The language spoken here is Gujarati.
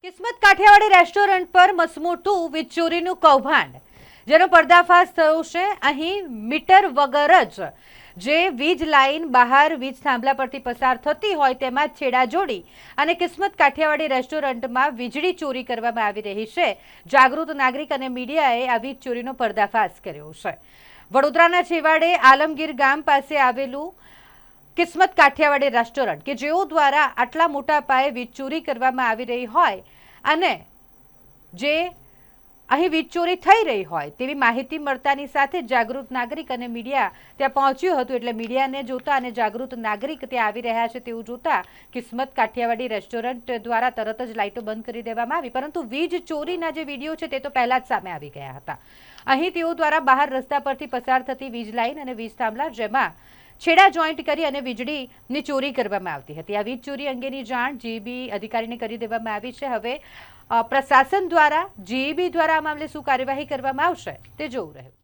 કિસ્મત કાઠિયાવાડી રેસ્ટોરન્ટ પર મસમોટું વીજ ચોરીનું કૌભાંડ, જેનો પર્દાફાશ થયો છે। અહીં મીટર વગર જ જે વીજ લાઇન બહાર વીજ થાંભલા પરથી પસાર થતી હોય તેમાં છેડા જોડી અને કિસ્મત કાઠિયાવાડી રેસ્ટોરન્ટમાં વીજળી ચોરી કરવામાં આવી રહી છે। જાગૃત નાગરિક અને મીડિયાએ આ વીજ ચોરીનો પર્દાફાશ કર્યો છે। વડોદરાના છેવાડે આલમગીર ગામ પાસે આવેલું કિસ્મત કાઠિયાવાડી રેસ્ટોરન્ટ કે જેઓ દ્વારા આટલા મોટા પાયે વીજ ચોરી કરવામાં આવી રહી હોય અને જે અહીં વીજ ચોરી થઈ રહી હોય તેવી માહિતી મળતાની સાથે જાગૃત નાગરિક અને મીડિયા ત્યાં પહોંચ્યું હતું। એટલે મીડિયાને જોતા અને જાગૃત નાગરિક ત્યાં આવી રહ્યા છે તેવું જોતા કિસ્મત કાઠિયાવાડી રેસ્ટોરન્ટ દ્વારા તરત જ લાઇટો બંધ કરી દેવામાં આવી, પરંતુ વીજ ચોરીના જે વિડીયો છે તે તો પહેલા જ સામે આવી ગયા હતા। અહીં તેઓ દ્વારા બહાર રસ્તા પરથી પસાર થતી વીજ લાઇન અને વીજ થાંભલા જેમાં છેડા જોઈન્ટ કરી અને વીજળીની ચોરી કરવામાં આવતી હતી। આ વીજ ચોરી અંગેની જાણ જીઈબી અધિકારીને કરી દેવામાં આવી છે। હવે પ્રશાસન દ્વારા જીઈબી દ્વારા આ મામલે શું કાર્યવાહી કરવામાં આવશે તે જોવું રહ્યું।